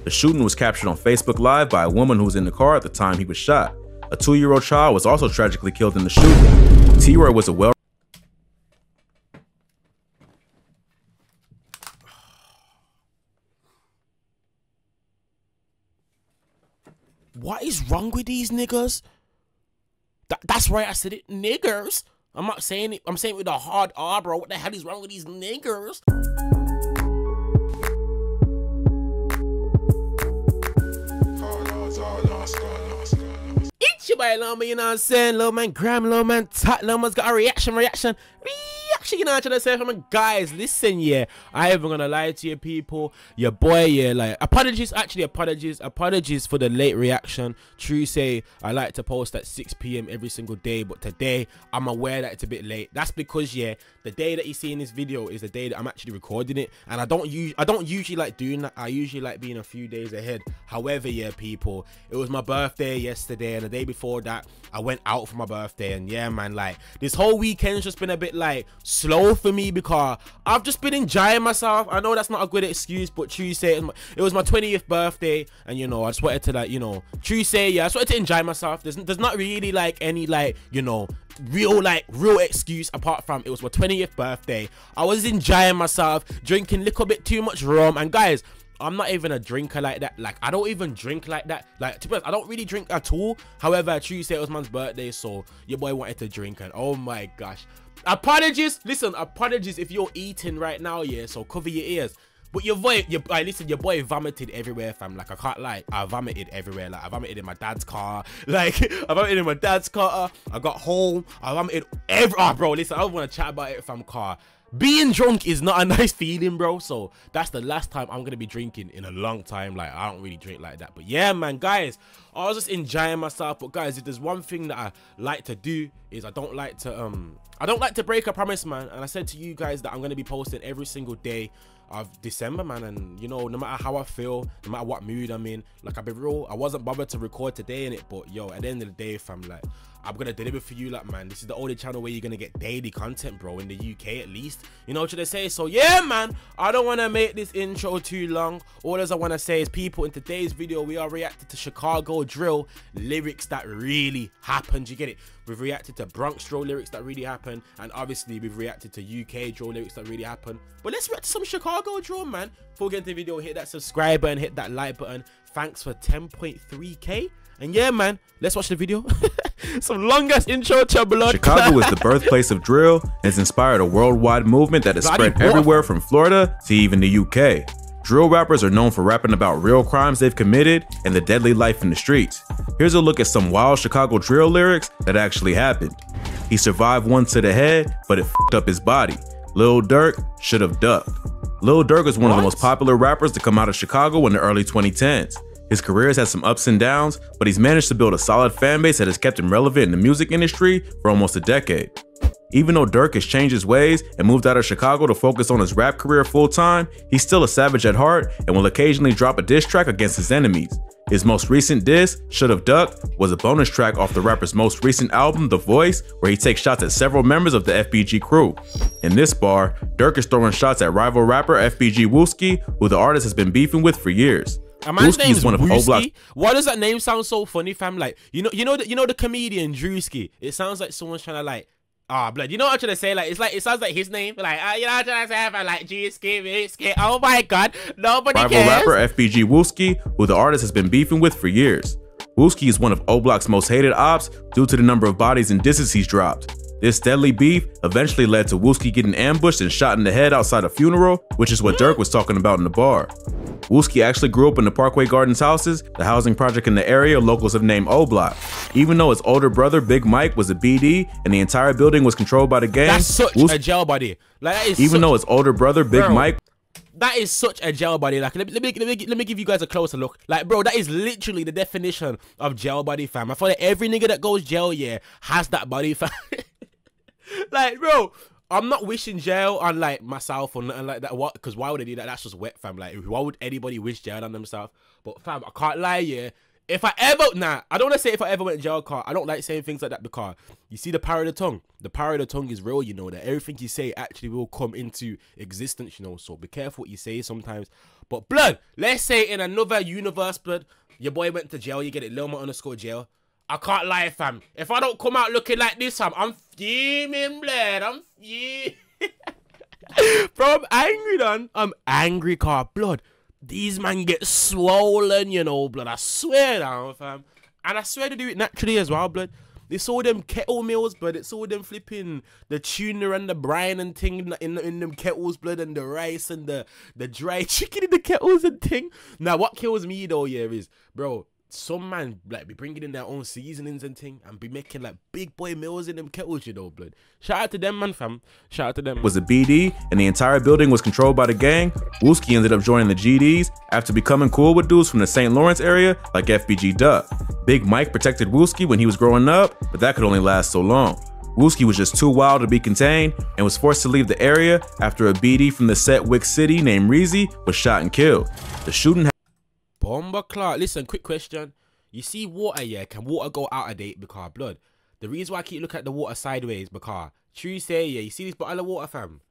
The shooting was captured on Facebook Live by a woman who was in the car at the time he was shot. A 2-year-old child was also tragically killed in the shooting. T-Roy was a well... What is wrong with these niggas? That's right, I said it, niggers. I'm not saying it, I'm saying it with a hard R, bro. What the hell is wrong with these niggers? It's your boy Loma, you know what I'm saying? Little man Graham, little man Tat, little man's got a reaction, you know what I'm saying? From guys, listen, yeah, I ain't even gonna lie to you people, your boy, yeah, like, apologies for the late reaction. True say, I like to post at 6 PM every single day, but today, I'm aware that it's a bit late. That's because, yeah, the day that you see in this video is the day that I'm actually recording it, and I don't usually like doing that. I usually like being a few days ahead. However, yeah, people, it was my birthday yesterday, and the day before that, I went out for my birthday, and yeah, man, like, this whole weekend's just been a bit, like, slow for me because I've just been enjoying myself. I know that's not a good excuse, but true say, it was my 20th birthday, and you know, I just wanted to, like, you know, true say, yeah, I just wanted to enjoy myself. There's not really like any, like, you know, real excuse apart from it was my 20th birthday. I was enjoying myself, drinking a little bit too much rum, and guys, I'm not even a drinker like that. Like, I don't even drink like that. Like, to be honest, I don't really drink at all. However, true say, it was man's birthday, so your boy wanted to drink, and oh my gosh, apologies, listen, apologies if you're eating right now, yeah, so cover your ears. But your boy, listen, your boy vomited everywhere, fam. Like, I can't lie, I vomited everywhere. Like, I vomited in my dad's car. Like, I vomited in my dad's car. I got home, I vomited oh, bro, listen, I don't want to chat about it, fam, car. Being drunk is not a nice feeling, bro. So that's the last time I'm gonna be drinking in a long time. Like, I don't really drink like that. But yeah, man, guys, I was just enjoying myself. But guys, if there's one thing that I like to do is I don't like to break a promise, man. And I said to you guys that I'm gonna be posting every single day of December, man. And you know, no matter how I feel, no matter what mood I'm in, like, I'll be real, I wasn't bothered to record today in it, but yo, at the end of the day, fam, like, I'm gonna deliver for you, like, man. This is the only channel where you're gonna get daily content, bro, in the UK at least. You know what should I say? So yeah, man, I don't want to make this intro too long. All I want to say is, people, in today's video we are reacting to Chicago drill lyrics that really happened. You get it? We've reacted to Bronx drill lyrics that really happened, and obviously we've reacted to UK drill lyrics that really happened. But let's react to some Chicago drill, man. Before we get into the video, hit that subscribe button, hit that like button. Thanks for 10.3k. And yeah, man, let's watch the video. Some long-ass intro to blood. Chicago is the birthplace of drill and has inspired a worldwide movement that has spread everywhere from Florida to even the UK. Drill rappers are known for rapping about real crimes they've committed and the deadly life in the streets. Here's a look at some wild Chicago drill lyrics that actually happened. He survived one to the head, but it f***ed up his body. Lil Durk should have ducked. Lil Durk is one of the most popular rappers to come out of Chicago in the early 2010s. His career has had some ups and downs, but he's managed to build a solid fan base that has kept him relevant in the music industry for almost a decade. Even though Durk has changed his ways and moved out of Chicago to focus on his rap career full-time, he's still a savage at heart and will occasionally drop a diss track against his enemies. His most recent diss, Should Have Ducked, was a bonus track off the rapper's most recent album, The Voice, where he takes shots at several members of the FBG crew. In this bar, Durk is throwing shots at rival rapper FBG Wooski, who the artist has been beefing with for years. A man's name's one of Wooski. Why does that name sound so funny, fam? Like, you know the comedian Drewski. It sounds like someone's trying to, like, blood. You know what I'm trying to say? Like, it's like, it sounds like his name. Like, you know what I'm trying to say? Like, Drewski. Oh my god, nobody cares. Rival rapper FBG Wooski, who the artist has been beefing with for years. Wooski is one of O-Block's most hated ops due to the number of bodies and disses he's dropped. This deadly beef eventually led to Wooski getting ambushed and shot in the head outside a funeral, which is what Durk was talking about in the bar. Wooski actually grew up in the Parkway Gardens houses, the housing project in the area locals have named O-Block. Even though his older brother, Big Mike, was a BD and the entire building was controlled by the gang, that's such a jail body. Like, that is even though his older brother, Big Mike, that is such a jail body. Like, let me give you guys a closer look. Like, bro, that is literally the definition of jail body, fam. I feel like every nigga that goes jail, yeah, has that body, fam. Like, bro, I'm not wishing jail on, like, myself or nothing like that. What? Because why would they do that? That's just wet, fam. Like, why would anybody wish jail on themselves? But fam, I can't lie, yeah. If I ever, I don't want to say if I ever went to jail, car. I don't like saying things like that because you see the power of the tongue. The power of the tongue is real, you know, that everything you say actually will come into existence, you know. So be careful what you say sometimes. But blood, let's say in another universe, blood, your boy went to jail, you get it, Lilma_jail. I can't lie, fam. If I don't come out looking like this, fam, I'm fuming, blood. I'm fuming. Bro, I'm angry, done. I'm angry, car, blood. These man get swollen, you know, blood. I swear down, fam. And I swear to do it naturally as well, blood. It's all them kettle meals, blood. It's all them flipping the tuna and the brine and thing in them kettles, blood, and the rice and the dry chicken in the kettles and thing. Now, what kills me though, yeah, is, bro, some man like be bringing in their own seasonings and thing and be making like big boy meals in them kettles, you know, blood. Shout out to them, man, fam. Shout out to them. Was a BD and the entire building was controlled by the gang. Wooski ended up joining the GDs after becoming cool with dudes from the St. Lawrence area like FBG Duck. Big Mike protected Wooski when he was growing up, but that could only last so long. Wooski was just too wild to be contained and was forced to leave the area after a BD from the set Wick City named Reezy was shot and killed. The shooting Bomba Clark, listen, quick question. You see water, yeah? Can water go out of date because blood? The reason why I keep looking at the water sideways because true say, yeah, you see this bottle of water, fam?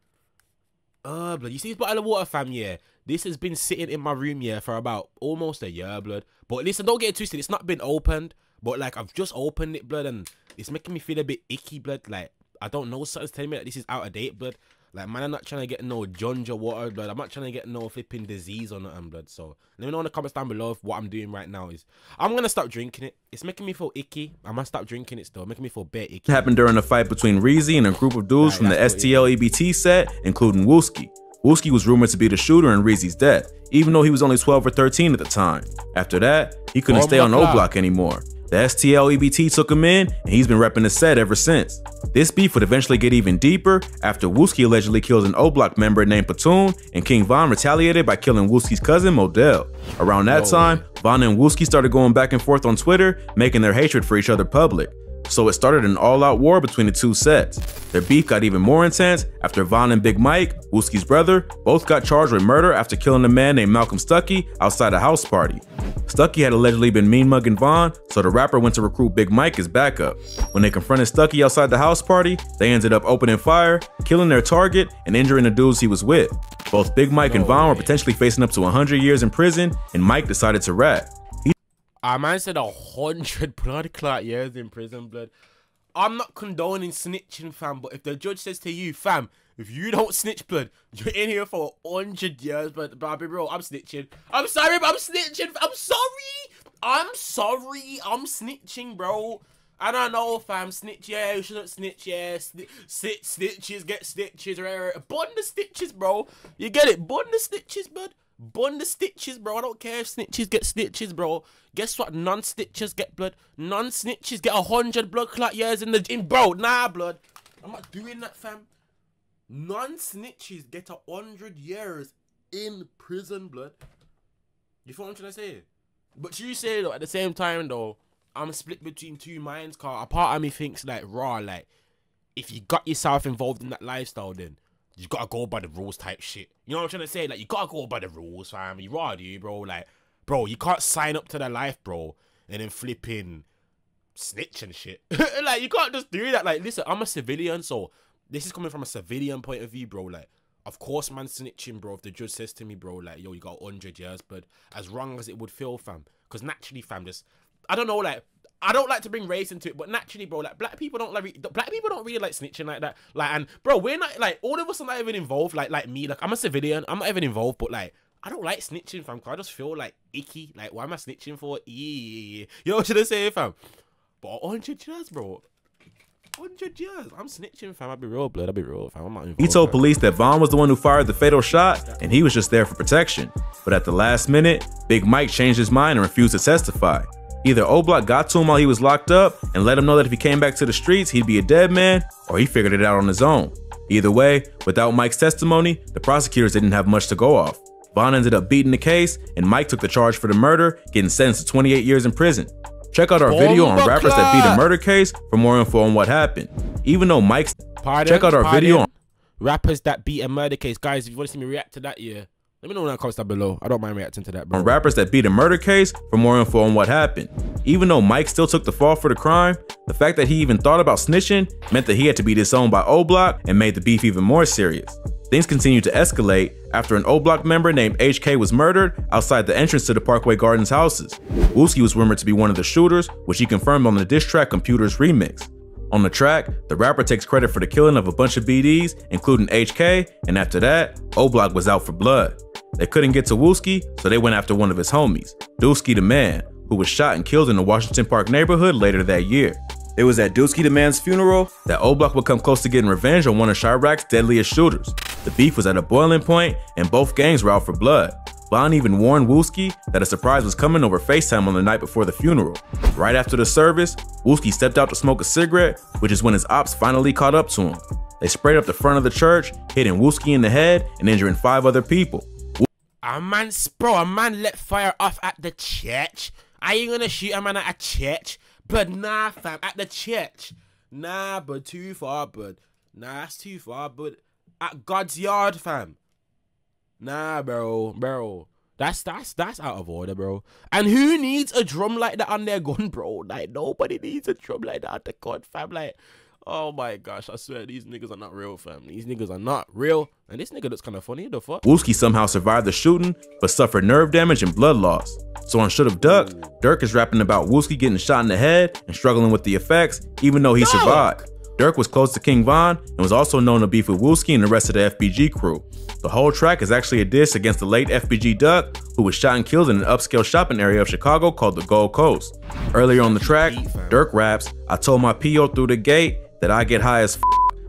Blood, you see this bottle of water, fam, yeah? This has been sitting in my room, yeah, for about almost a year, blood. But listen, don't get it twisted. It's not been opened, but like I've just opened it, blood, and it's making me feel a bit icky, blood. Like I don't know, something's telling me that this is out of date, blood. Like, man, I'm not trying to get no Junja water, blood. I'm not trying to get no flipping disease or nothing, blood. So, let me know in the comments down below if what I'm doing right now is... I'm going to stop drinking it. It's making me feel icky. I must stop drinking it still. Making me feel bare icky. Happened during a fight between Reezy and a group of dudes from the STL EBT set, including Wooski. Wooski was rumored to be the shooter in Reezy's death, even though he was only 12 or 13 at the time. After that, he couldn't stay on O-Block anymore. The STL EBT took him in, and he's been repping the set ever since. This beef would eventually get even deeper after Wooski allegedly killed an O-Block member named Platoon, and King Von retaliated by killing Wooski's cousin Modell. Around that time, Von and Wooski started going back and forth on Twitter, making their hatred for each other public. So it started an all-out war between the two sets. Their beef got even more intense after Von and Big Mike, Wooski's brother, both got charged with murder after killing a man named Malcolm Stuckey outside a house party. Stuckey had allegedly been mean-mugging Von, so the rapper went to recruit Big Mike as backup. When they confronted Stuckey outside the house party, they ended up opening fire, killing their target, and injuring the dudes he was with. Both Big Mike and Von were potentially facing up to 100 years in prison, and Mike decided to rap. Man said 100 blood clot years in prison, blood. I'm not condoning snitching, fam, but if the judge says to you, fam, if you don't snitch, blood, you're in here for 100 years, but bro, I'm snitching. I'm sorry, but I'm snitching. I'm sorry. I'm snitching, bro. I don't know, fam. Snitch, yeah, you shouldn't snitch, yeah. Snitches get stitches. Bun the stitches, bro. You get it? Bun the stitches, bud. Bun the stitches, bro. I don't care if snitches get stitches, bro. Guess what? Non-snitches get blood. Non-snitches get 100 blood clot years in the gym, bro. Nah, blood. I'm not doing that, fam. Non-snitches get 100 years in prison, blood. You feel what I'm trying to say? But you say, though, at the same time, though, I'm split between two minds, car. A part of me thinks, like, raw, like, if you got yourself involved in that lifestyle, then you gotta go by the rules type shit. You know what I'm trying to say? Like, you gotta go by the rules, fam. You raw, do you, bro? Like, bro, you can't sign up to the life, bro, and then flipping snitch and shit. Like, you can't just do that. Like, listen, I'm a civilian, so this is coming from a civilian point of view, bro. Like, of course, man, snitching, bro. If the judge says to me, bro, like, yo, you got 100 years, but as wrong as it would feel, fam, because naturally, fam, just, I don't know, like, I don't like to bring race into it, but naturally, bro, like, black people don't really like snitching like that. Like, and bro, we're not, like, all of us are not even involved, like me. Like, I'm a civilian, I'm not even involved, but like, I don't like snitching, fam, cause I just feel like icky. Like, why am I snitching for? You know what should I say, fam? But 100 years, bro. 100 years. I'm snitching, fam. I'll be real, blood. I'll be real, fam. I'm not involved. He told police that Von was the one who fired the fatal shot, and he was just there for protection. But at the last minute, Big Mike changed his mind and refused to testify. Either O-Block got to him while he was locked up and let him know that if he came back to the streets, he'd be a dead man, or he figured it out on his own. Either way, without Mike's testimony, the prosecutors didn't have much to go off. Von ended up beating the case, and Mike took the charge for the murder, getting sentenced to 28 years in prison. Check out our video on rappers that beat a murder case for more info on what happened. Even though Mike's... Check out our video on... rappers that beat a murder case. Guys, if you want to see me react to that, yeah, Let me know in the comments down below. I don't mind reacting to that, bro. On rappers that beat a murder case for more info on what happened. Even though Mike still took the fall for the crime, the fact that he even thought about snitching meant that he had to be disowned by O Block and made the beef even more serious. Things continued to escalate after an O Block member named HK was murdered outside the entrance to the Parkway Gardens houses. Wooski was rumored to be one of the shooters, which he confirmed on the diss track Computers Remix. On the track, the rapper takes credit for the killing of a bunch of BDs, including HK, and after that, O Block was out for blood. They couldn't get to Wooski, so they went after one of his homies, Dusky the Man, who was shot and killed in the Washington Park neighborhood later that year. It was at Dusky the Man's funeral that O Block would come close to getting revenge on one of Chirac's deadliest shooters. The beef was at a boiling point and both gangs were out for blood. Von even warned Wooski that a surprise was coming over FaceTime on the night before the funeral. Right after the service, Wooski stepped out to smoke a cigarette, which is when his ops finally caught up to him. They sprayed up the front of the church, hitting Wooski in the head and injuring 5 other people. A man let fire off at the church. Are you gonna shoot a man at a church? But nah, fam, at the church. Nah, but too far, but nah, that's too far, but at God's yard, fam. Nah, bro. That's out of order, bro. And who needs a drum like that on their gun, bro? Like, nobody needs a drum like that on the gun, fam. Like, oh my gosh, I swear these niggas are not real, fam. These niggas are not real. And this nigga looks kind of funny, the fuck? Wooski somehow survived the shooting, but suffered nerve damage and blood loss. So on Should've Ducked, Durk is rapping about Wooski getting shot in the head and struggling with the effects, even though he survived. Durk was close to King Von and was also known to beef with Wooski and the rest of the FBG crew. The whole track is actually a diss against the late FBG Duck, who was shot and killed in an upscale shopping area of Chicago called the Gold Coast. Earlier on the track, Durk raps, "I told my PO through the gate that I get high as f***.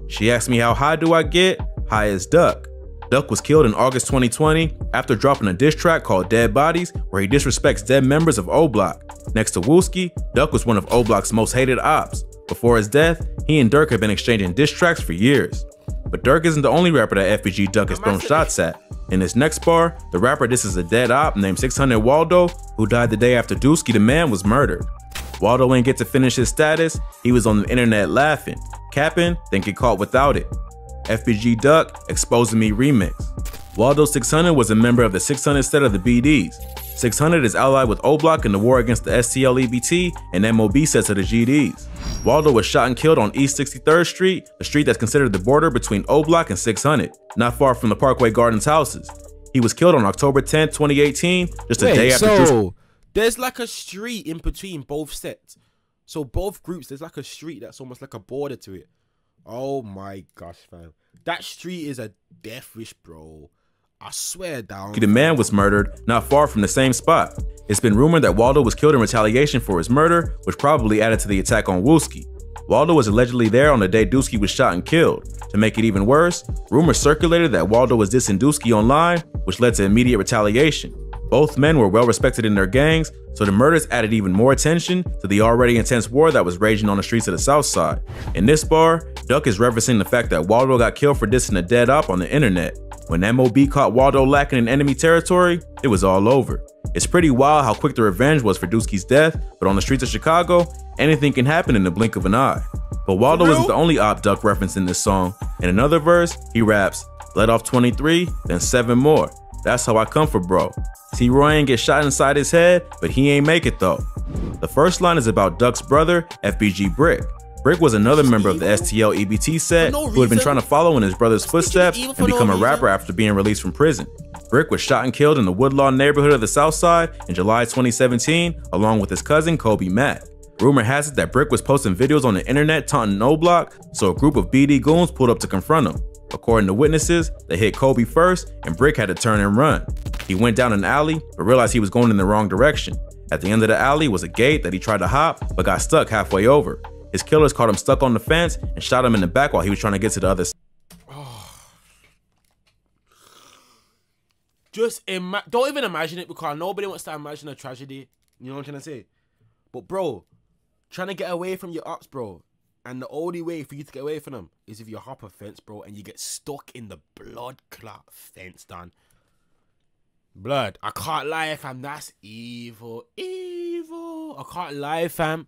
She asked me how high do I get? High as Duck." Duck was killed in August 2020 after dropping a diss track called Dead Bodies, where he disrespects dead members of O Block. Next to Wooski, Duck was one of O Block's most hated ops. Before his death, he and Durk had been exchanging diss tracks for years. But Durk isn't the only rapper that FBG Duck has thrown shots at. In this next bar, the rapper disses a dead op named 600 Waldo, who died the day after Dusky the Man was murdered. Waldo ain't get to finish his status, he was on the internet laughing, capping, then get caught without it. FBG Duck, Exposing Me Remix. Waldo 600 was a member of the 600 set of the BDs. 600 is allied with O Block in the war against the STL-EBT and MOB sets of the GDs. Waldo was shot and killed on East 63rd Street, the street that's considered the border between O Block and 600, not far from the Parkway Gardens houses. He was killed on October 10, 2018, just a day after. So there's like a street in between both sets. So both groups, there's like a street that's almost like a border to it. Oh my gosh, fam. That street is a death wish, bro. I swear down. The man was murdered not far from the same spot. It's been rumored that Waldo was killed in retaliation for his murder, which probably added to the attack on Wooski. Waldo was allegedly there on the day Dusky was shot and killed. To make it even worse, rumors circulated that Waldo was dissing Dusky online, which led to immediate retaliation. Both men were well respected in their gangs, so the murders added even more attention to the already intense war that was raging on the streets of the South Side. In this bar, Duck is referencing the fact that Waldo got killed for dissing a dead op on the internet. When MOB caught Waldo lacking in enemy territory, it was all over. It's pretty wild how quick the revenge was for Dusky's death, but on the streets of Chicago, anything can happen in the blink of an eye. But Waldo isn't the only op Duck referenced in this song. In another verse, he raps, "Let off 23, then 7 more. That's how I come for bro. T-Roy ain't get shot inside his head, but he ain't make it though." The first line is about Duck's brother, FBG Brick. Brick was another member of the STL-EBT set who had been trying to follow in his brother's footsteps and become a rapper after being released from prison. Brick was shot and killed in the Woodlawn neighborhood of the South Side in July 2017, along with his cousin Kobe Mack. Rumor has it that Brick was posting videos on the internet taunting O Block, so a group of BD goons pulled up to confront him. According to witnesses, they hit Kobe first and Brick had to turn and run. He went down an alley, but realized he was going in the wrong direction. At the end of the alley was a gate that he tried to hop, but got stuck halfway over. His killers caught him stuck on the fence and shot him in the back while he was trying to get to the other side. Don't even imagine it, because nobody wants to imagine a tragedy. You know what I'm trying to say? But bro, trying to get away from your ops, bro, and the only way for you to get away from them is if you hop a fence, bro, and you get stuck in the blood clot fence, done. Blood, I can't lie, fam. That's evil. Evil. I can't lie, fam.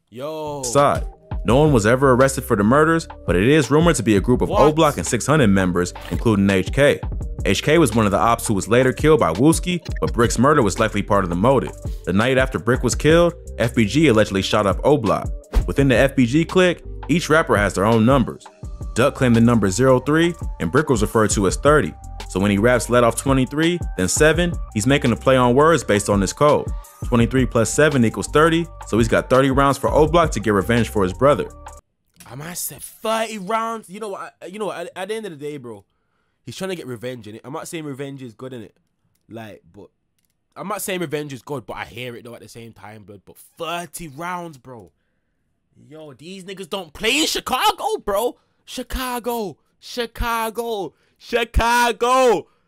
Yo. Side. No one was ever arrested for the murders, but it is rumored to be a group of O Block and 600 members, including HK. HK was one of the ops who was later killed by Wooski, but Brick's murder was likely part of the motive. The night after Brick was killed, FBG allegedly shot up O-Block. Within the FBG clique, each rapper has their own numbers. Duck claimed the number 03, and Brick was referred to as 30. So when he raps let off 23, then 7, he's making a play on words based on this code. 23 plus 7 equals 30, so he's got 30 rounds for O-Block to get revenge for his brother. I might say 30 rounds. You know what? At the end of the day, bro, he's trying to get revenge in it. I'm not saying revenge is good in it, but I'm not saying revenge is good, but I hear it though at the same time, blood. But 30 rounds, bro. Yo, these niggas don't play in Chicago, bro. Chicago.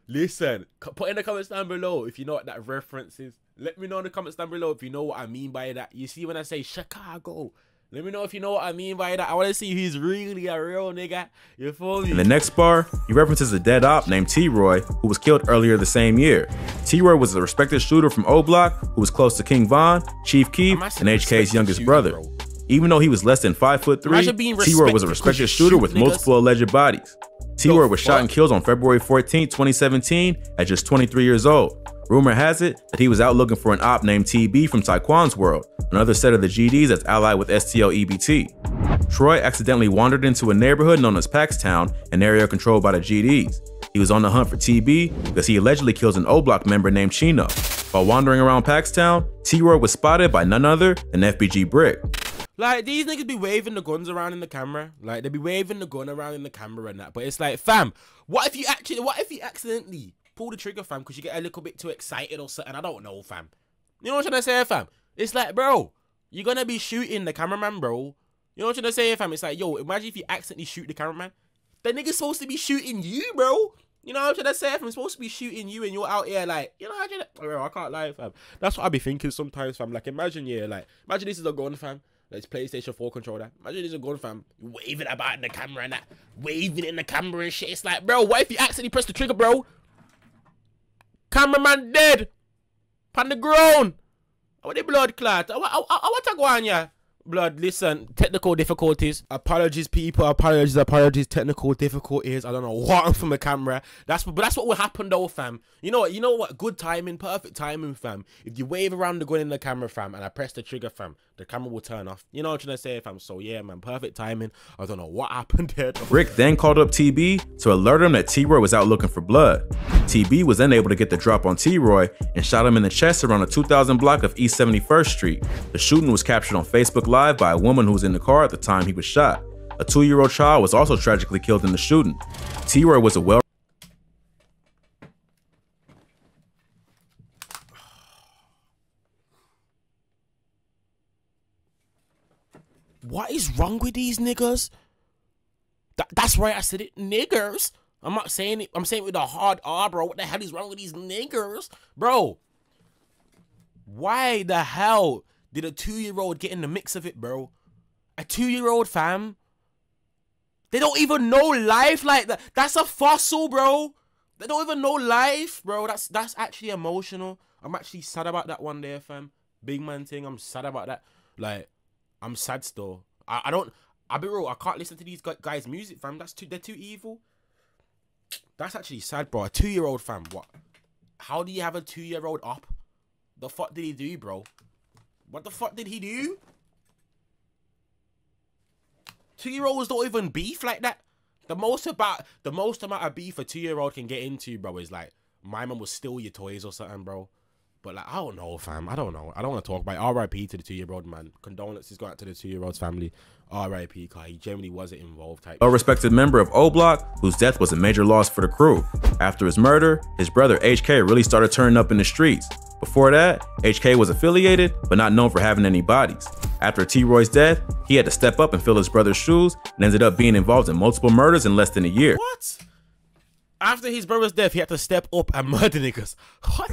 Listen, put in the comments down below if you know what that reference is. Let me know in the comments down below if you know what I mean by that. You see when I say Chicago? Let me know if you know what I mean by that. I want to see who's really a real nigga. You feel me? In the next bar, he references a dead op named T-Roy, who was killed earlier the same year. T-Roy was a respected shooter from O-Block who was close to King Von, Chief Keef, and HK's youngest brother. Bro. Even though he was less than 5'3", T-Roy was a respected shooter with multiple alleged bodies. T-Roy was shot and killed on February 14, 2017 at just 23 years old. Rumor has it that he was out looking for an op named TB from Taekwon's World, another set of the GDs that's allied with STL EBT. Troy accidentally wandered into a neighborhood known as Paxtown, an area controlled by the GDs. He was on the hunt for TB because he allegedly kills an O-Block member named Chino. While wandering around Paxtown, T-Roy was spotted by none other than FBG Brick. Like, these niggas be waving the guns around in the camera. Like, they be waving the gun around in the camera and that. But it's like, fam, what if you accidentally pull the trigger, fam, because you get a little bit too excited or something? I don't know, fam. You know what I'm trying to say, fam? It's like, bro, you're gonna be shooting the cameraman, bro. You know what I'm trying to say, fam? It's like, yo, imagine if you accidentally shoot the cameraman. The nigga's supposed to be shooting you, bro. You know what I'm trying to say, fam? I'm supposed to be shooting you and you're out here like, you know what I'm trying to... Bro, I can't lie, fam. That's what I be thinking sometimes, fam. Like, imagine this is a gun, fam. Like, it's PlayStation 4 controller. Imagine this is a gun, fam. Waving about in the camera and that. Waving in the camera and shit. It's like, bro, what if you accidentally press the trigger, bro? Cameraman dead. On the ground. I want the blood clot. I want to go on, yeah. Blood, listen, technical difficulties. Apologies, people. Apologies. Technical difficulties. I don't know what I'm from the camera. But that's what will happen though, fam. You know what? Good timing, perfect timing, fam. If you wave around the gun in the camera, fam, and I press the trigger, fam, the camera will turn off. You know what I'm trying to say, fam? So yeah, man, perfect timing. I don't know what happened there. Rick then called up TB to alert him that T-Roy was out looking for blood. TB was then able to get the drop on T-Roy and shot him in the chest around the 2000 block of East 71st Street. The shooting was captured on Facebook Live by a woman who was in the car at the time he was shot. A 2-year-old child was also tragically killed in the shooting. T-Roy was a well... What is wrong with these niggas? That's right, I said it, niggers. I'm not saying it, I'm saying it with a hard R, bro. What the hell is wrong with these niggers? Bro, why the hell did a 2-year-old get in the mix of it, bro? A 2-year-old, fam? They don't even know life like that. That's a fossil, bro. They don't even know life, bro. That's actually emotional. I'm actually sad about that one there, fam. Big man thing, I'm sad about that. Like, I'm sad still. I'll be real, I can't listen to these guys' music, fam. They're too evil. That's actually sad, bro. A 2-year-old, fam. What? How do you have a 2-year-old up? The fuck did he do, bro? What the fuck did he do? 2-year-olds don't even beef like that. The most amount of beef a 2-year-old can get into, bro, is like, my mum will steal your toys or something, bro. But like, I don't know, fam. I don't know. I don't want to talk about it. R.I.P. to the 2-year-old, man. Condolences go out to the 2-year-old's family. R.I.P. because he genuinely wasn't involved type. A respected member of O-Block, whose death was a major loss for the crew. After his murder, his brother HK really started turning up in the streets. Before that, HK was affiliated, but not known for having any bodies. After T-Roy's death, he had to step up and fill his brother's shoes and ended up being involved in multiple murders in less than a year. What? After his brother's death, he had to step up and murder niggas. What?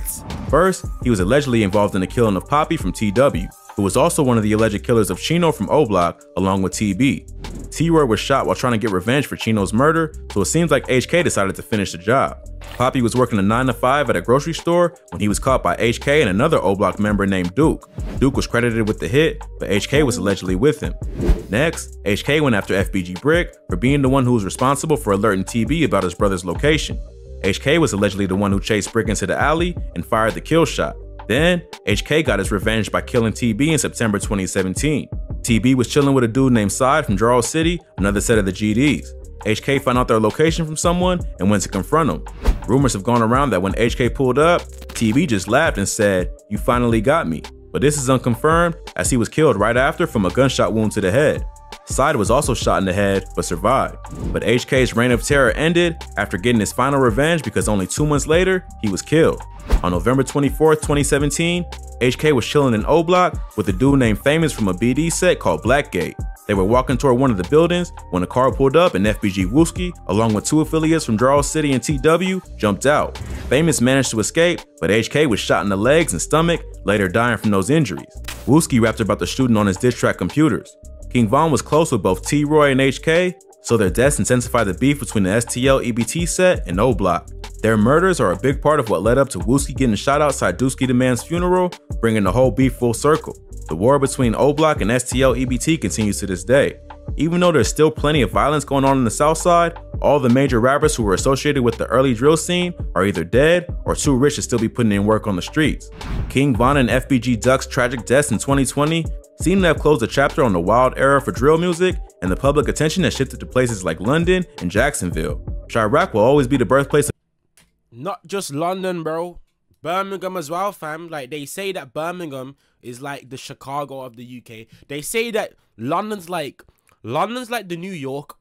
First, he was allegedly involved in the killing of Poppy from TW, who was also one of the alleged killers of Chino from O-Block, along with TB. T-Roy was shot while trying to get revenge for Chino's murder, so it seems like HK decided to finish the job. Poppy was working a 9-to-5 at a grocery store when he was caught by HK and another O-Block member named Duke. Duke was credited with the hit, but HK was allegedly with him. Next, HK went after FBG Brick for being the one who was responsible for alerting TB about his brother's location. HK was allegedly the one who chased Brick into the alley and fired the kill shot. Then, HK got his revenge by killing TB in September 2017. TB was chilling with a dude named Side from Jarrell City, another set of the GDs. HK found out their location from someone and went to confront him. Rumors have gone around that when HK pulled up, TB just laughed and said, "You finally got me." But this is unconfirmed, as he was killed right after from a gunshot wound to the head. Side was also shot in the head, but survived. But HK's reign of terror ended after getting his final revenge because only 2 months later, he was killed. On November 24th, 2017, HK was chilling in O-Block with a dude named Famous from a BD set called Blackgate. They were walking toward one of the buildings when a car pulled up and FBG Wooski, along with 2 affiliates from Jarrell City and TW, jumped out. Famous managed to escape, but HK was shot in the legs and stomach, later dying from those injuries. Wooski rapped about the shooting on his diss track Computers. King Von was close with both T-Roy and HK, so their deaths intensified the beef between the STL EBT set and O-Block. Their murders are a big part of what led up to Wooski getting shot outside Dooski the Man's funeral, bringing the whole beef full circle. The war between O-Block and STL EBT continues to this day. Even though there's still plenty of violence going on in the South Side, all the major rappers who were associated with the early drill scene are either dead or too rich to still be putting in work on the streets. King Von and FBG Duck's tragic deaths in 2020 seem to have closed a chapter on the wild era for drill music, and the public attention has shifted to places like London and Jacksonville. Chiraq will always be the birthplace of not just London, bro. Birmingham as well, fam. Like, they say that Birmingham is like the Chicago of the UK. They say that London's like the New York.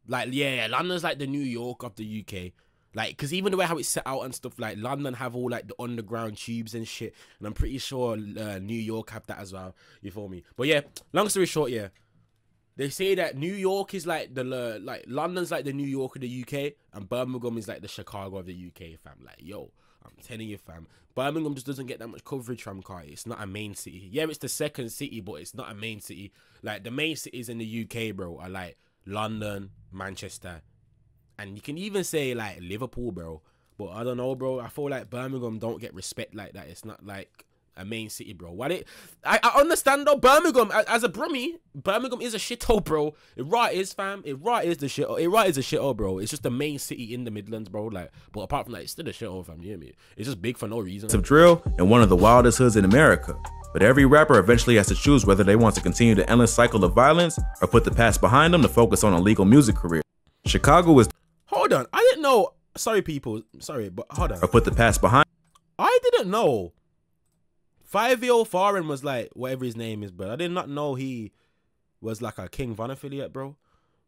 Like, yeah, London's like the New York of the UK. Like, because even the way how it's set out and stuff, like, London have all, like, the underground tubes and shit. And I'm pretty sure New York have that as well. You feel me? But, yeah, long story short, yeah. They say that New York is like London's like the New York of the UK. And Birmingham is like the Chicago of the UK, fam. Like, yo, I'm telling you, fam. Birmingham just doesn't get that much coverage from Kai. It's not a main city. Yeah, it's the second city, but it's not a main city. Like, the main cities in the UK, bro, are, like, London, Manchester, and you can even say like Liverpool, bro. But I don't know, bro. I feel like Birmingham don't get respect like that. It's not like a main city, bro. I understand though. Birmingham, as a Brummie, Birmingham is a shithole, bro. It right is, fam. It right is the shithole. It right is a shithole, bro. It's just the main city in the Midlands, bro. Like, but apart from that, it's still a shithole, fam. You hear me? It's just big for no reason. Of drill and one of the wildest hoods in America. But every rapper eventually has to choose whether they want to continue the endless cycle of violence or put the past behind them to focus on a legal music career. Chicago is. Hold on, I didn't know. Sorry, people. Sorry, but hold on. Or put the past behind. I didn't know 5-year-old Foreign was like whatever his name is, bro. I did not know he was like a King Von affiliate, bro.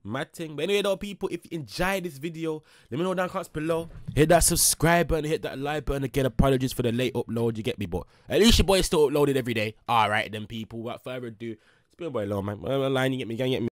Mad thing. But anyway, though, people, if you enjoyed this video, let me know down in the comments below. Hit that subscribe button, hit that like button. Again, apologies for the late upload, you get me, but at least your boy still uploaded every day. All right, then, people. Without further ado, it's been a boy, long man. Line, you get me, gang, get me.